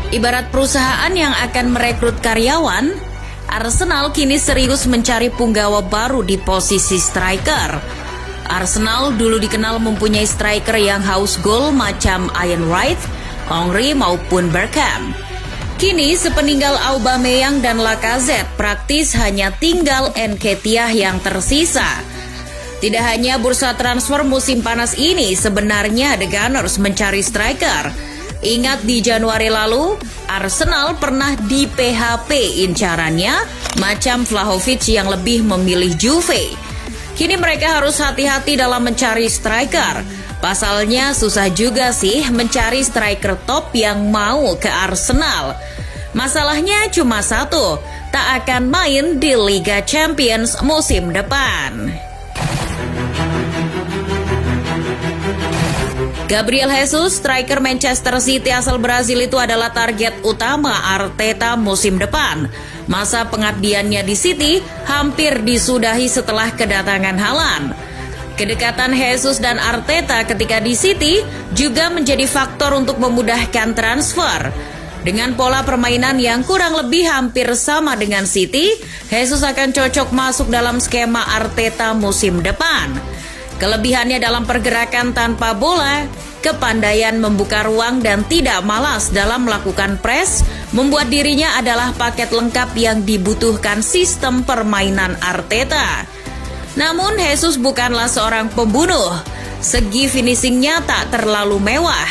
Ibarat perusahaan yang akan merekrut karyawan, Arsenal kini serius mencari punggawa baru di posisi striker. Arsenal dulu dikenal mempunyai striker yang haus gol macam Ian Wright, Henry maupun Bergkamp. Kini sepeninggal Aubameyang dan Lacazette praktis hanya tinggal Nketiah yang tersisa. Tidak hanya bursa transfer musim panas ini, sebenarnya The Gunners mencari striker. Ingat di Januari lalu, Arsenal pernah di PHP incarannya macam Vlahovic yang lebih memilih Juve. Kini mereka harus hati-hati dalam mencari striker. Pasalnya susah juga sih mencari striker top yang mau ke Arsenal. Masalahnya cuma satu, tak akan main di Liga Champions musim depan. Gabriel Jesus, striker Manchester City asal Brazil itu adalah target utama Arteta musim depan. Masa pengabdiannya di City hampir disudahi setelah kedatangan Haaland. Kedekatan Jesus dan Arteta ketika di City juga menjadi faktor untuk memudahkan transfer. Dengan pola permainan yang kurang lebih hampir sama dengan City, Jesus akan cocok masuk dalam skema Arteta musim depan. Kelebihannya dalam pergerakan tanpa bola, kepandaian membuka ruang dan tidak malas dalam melakukan press, membuat dirinya adalah paket lengkap yang dibutuhkan sistem permainan Arteta. Namun Jesus bukanlah seorang pembunuh, segi finishingnya tak terlalu mewah.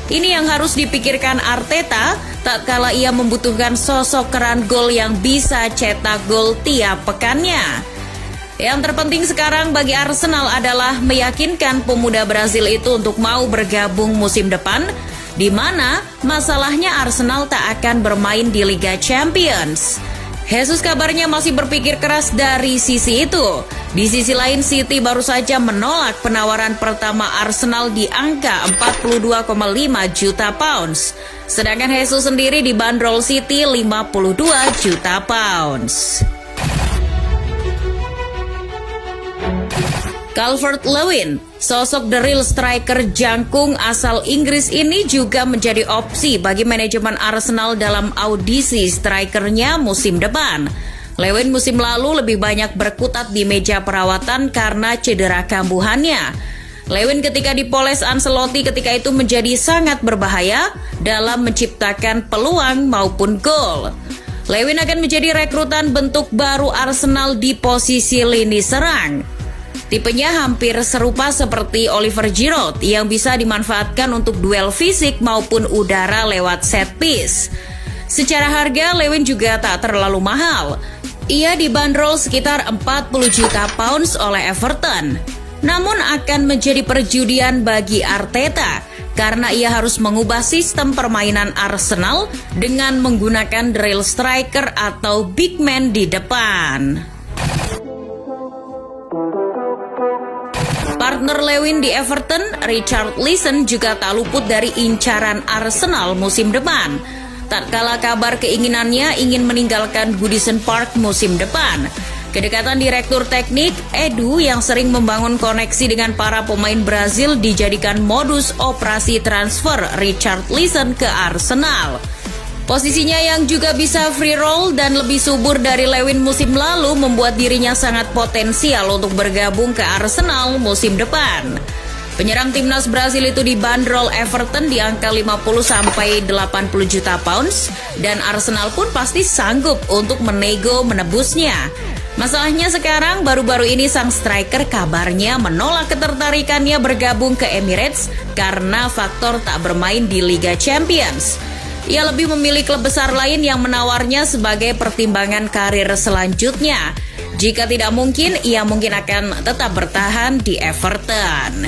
Ini yang harus dipikirkan Arteta, tak kala ia membutuhkan sosok keran gol yang bisa cetak gol tiap pekannya. Yang terpenting sekarang bagi Arsenal adalah meyakinkan pemuda Brazil itu untuk mau bergabung musim depan, di mana masalahnya Arsenal tak akan bermain di Liga Champions. Jesus kabarnya masih berpikir keras dari sisi itu. Di sisi lain, City baru saja menolak penawaran pertama Arsenal di angka 42,5 juta pounds. Sedangkan Jesus sendiri dibanderol City 52 juta pounds. Calvert-Lewin, sosok the real striker jangkung asal Inggris ini juga menjadi opsi bagi manajemen Arsenal dalam audisi strikernya musim depan. Lewin musim lalu lebih banyak berkutat di meja perawatan karena cedera kambuhannya. Lewin ketika dipoles Ancelotti ketika itu menjadi sangat berbahaya dalam menciptakan peluang maupun gol. Lewin akan menjadi rekrutan bentuk baru Arsenal di posisi lini serang. Tipenya hampir serupa seperti Oliver Giroud yang bisa dimanfaatkan untuk duel fisik maupun udara lewat set piece. Secara harga, Lewin juga tak terlalu mahal. Ia dibanderol sekitar 40 juta pounds oleh Everton. Namun akan menjadi perjudian bagi Arteta karena ia harus mengubah sistem permainan Arsenal dengan menggunakan drill striker atau big man di depan. Partner Lewin di Everton, Richarlison juga tak luput dari incaran Arsenal musim depan. Tak kalah kabar keinginannya ingin meninggalkan Goodison Park musim depan. Kedekatan direktur teknik, Edu, yang sering membangun koneksi dengan para pemain Brazil dijadikan modus operasi transfer Richarlison ke Arsenal. Posisinya yang juga bisa free roll dan lebih subur dari Lewin musim lalu membuat dirinya sangat potensial untuk bergabung ke Arsenal musim depan. Penyerang timnas Brazil itu dibanderol Everton di angka 50-80 juta pounds dan Arsenal pun pasti sanggup untuk menebusnya. Masalahnya sekarang baru-baru ini sang striker kabarnya menolak ketertarikannya bergabung ke Emirates karena faktor tak bermain di Liga Champions. Ia lebih memilih klub besar lain yang menawarnya sebagai pertimbangan karir selanjutnya. Jika tidak mungkin, ia mungkin akan tetap bertahan di Everton.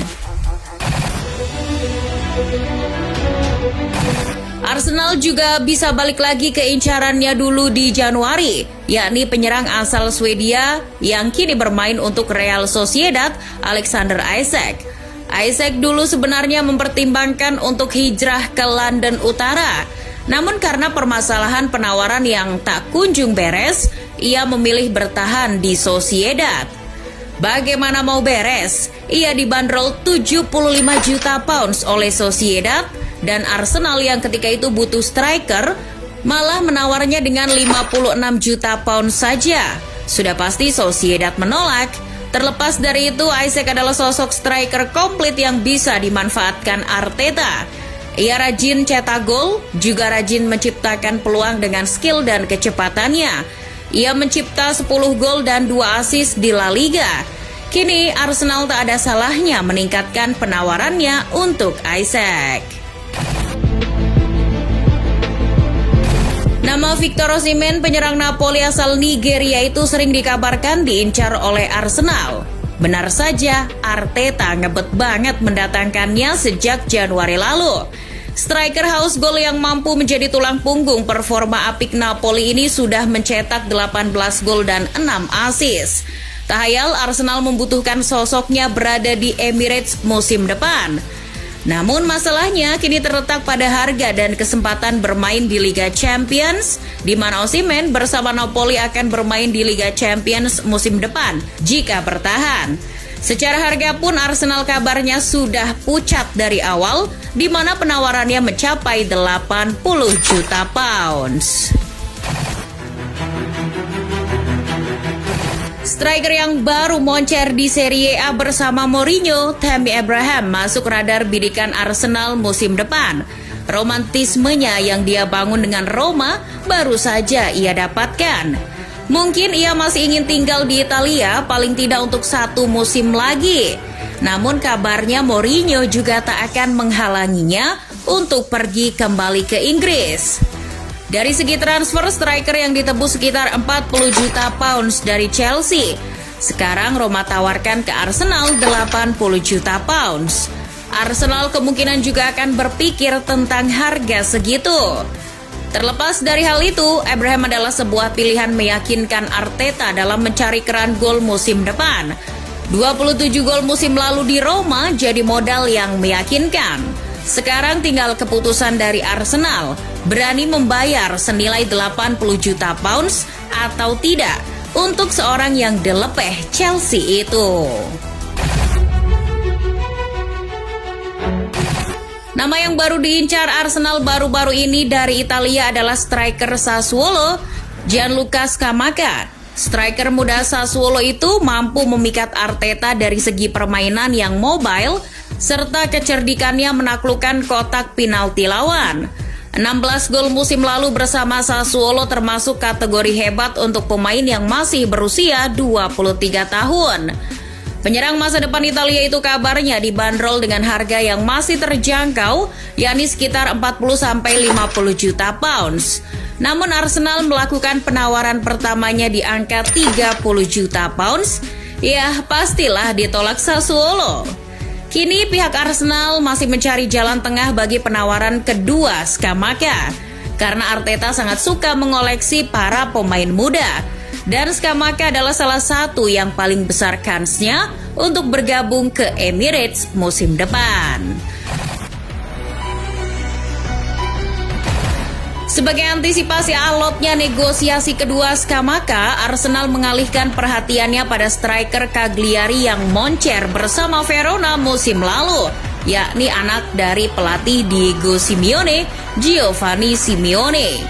Arsenal juga bisa balik lagi ke incarannya dulu di Januari, yakni penyerang asal Swedia yang kini bermain untuk Real Sociedad, Alexander Isak. Isak dulu sebenarnya mempertimbangkan untuk hijrah ke London Utara. Namun karena permasalahan penawaran yang tak kunjung beres, ia memilih bertahan di Sociedad. Bagaimana mau beres? Ia dibanderol 75 juta pounds oleh Sociedad dan Arsenal yang ketika itu butuh striker malah menawarnya dengan 56 juta pound saja. Sudah pasti Sociedad menolak. Terlepas dari itu, Isaac adalah sosok striker komplit yang bisa dimanfaatkan Arteta. Ia rajin cetak gol, juga rajin menciptakan peluang dengan skill dan kecepatannya. Ia mencipta 10 gol dan 2 assist di La Liga. Kini Arsenal tak ada salahnya meningkatkan penawarannya untuk Isaac. Nama Victor Osimhen, penyerang Napoli asal Nigeria itu sering dikabarkan diincar oleh Arsenal. Benar saja, Arteta ngebet banget mendatangkannya sejak Januari lalu. Striker haus gol yang mampu menjadi tulang punggung performa apik Napoli ini sudah mencetak 18 gol dan 6 assist. Tak hayal Arsenal membutuhkan sosoknya berada di Emirates musim depan. Namun masalahnya kini terletak pada harga dan kesempatan bermain di Liga Champions, di mana Osimhen bersama Napoli akan bermain di Liga Champions musim depan jika bertahan. Secara harga pun Arsenal kabarnya sudah pucat dari awal, di mana penawarannya mencapai 80 juta pounds. Striker yang baru moncer di Serie A bersama Mourinho, Tammy Abraham masuk radar bidikan Arsenal musim depan. Romantismenya yang dia bangun dengan Roma baru saja ia dapatkan. Mungkin ia masih ingin tinggal di Italia paling tidak untuk 1 musim lagi. Namun kabarnya Mourinho juga tak akan menghalanginya untuk pergi kembali ke Inggris. Dari segi transfer, striker yang ditebus sekitar 40 juta pounds dari Chelsea. Sekarang Roma tawarkan ke Arsenal 80 juta pounds. Arsenal kemungkinan juga akan berpikir tentang harga segitu. Terlepas dari hal itu, Abraham adalah sebuah pilihan meyakinkan Arteta dalam mencari keran gol musim depan. 27 gol musim lalu di Roma jadi modal yang meyakinkan. Sekarang tinggal keputusan dari Arsenal, berani membayar senilai 80 juta pounds atau tidak untuk seorang yang dilepeh Chelsea itu. Nama yang baru diincar Arsenal baru-baru ini dari Italia adalah striker Sassuolo, Gianluca Scamacca. Striker muda Sassuolo itu mampu memikat Arteta dari segi permainan yang mobile, serta kecerdikannya menaklukkan kotak penalti lawan. 16 gol musim lalu bersama Sassuolo termasuk kategori hebat untuk pemain yang masih berusia 23 tahun. Penyerang masa depan Italia itu kabarnya dibanderol dengan harga yang masih terjangkau, yakni sekitar 40-50 juta pounds. Namun Arsenal melakukan penawaran pertamanya di angka 30 juta pounds, ya pastilah ditolak Sassuolo. Kini pihak Arsenal masih mencari jalan tengah bagi penawaran kedua Scamacca, karena Arteta sangat suka mengoleksi para pemain muda. Dan Scamacca adalah salah satu yang paling besar kansnya untuk bergabung ke Emirates musim depan. Sebagai antisipasi alotnya negosiasi kedua Scamacca, Arsenal mengalihkan perhatiannya pada striker Cagliari yang moncer bersama Verona musim lalu, yakni anak dari pelatih Diego Simeone, Giovanni Simeone.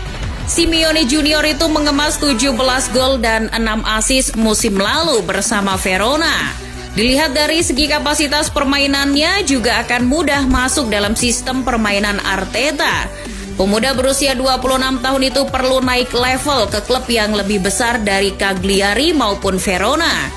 Simeone Junior itu mengemas 17 gol dan 6 assist musim lalu bersama Verona. Dilihat dari segi kapasitas permainannya juga akan mudah masuk dalam sistem permainan Arteta. Pemuda berusia 26 tahun itu perlu naik level ke klub yang lebih besar dari Cagliari maupun Verona.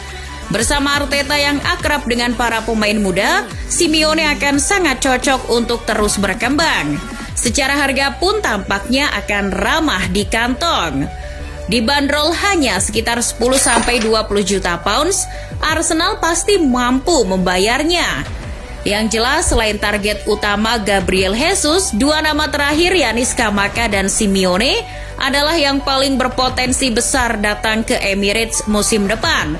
Bersama Arteta yang akrab dengan para pemain muda, Simeone akan sangat cocok untuk terus berkembang. Secara harga pun tampaknya akan ramah di kantong. Dibanderol hanya sekitar 10-20 juta pounds, Arsenal pasti mampu membayarnya. Yang jelas selain target utama Gabriel Jesus, dua nama terakhir yakni Scamacca dan Simeone adalah yang paling berpotensi besar datang ke Emirates musim depan.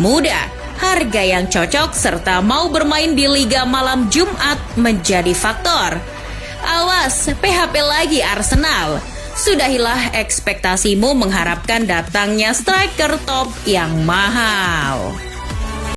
Muda, harga yang cocok serta mau bermain di Liga Malam Jumat menjadi faktor. Awas, PHP lagi Arsenal. Sudahilah ekspektasimu mengharapkan datangnya striker top yang mahal.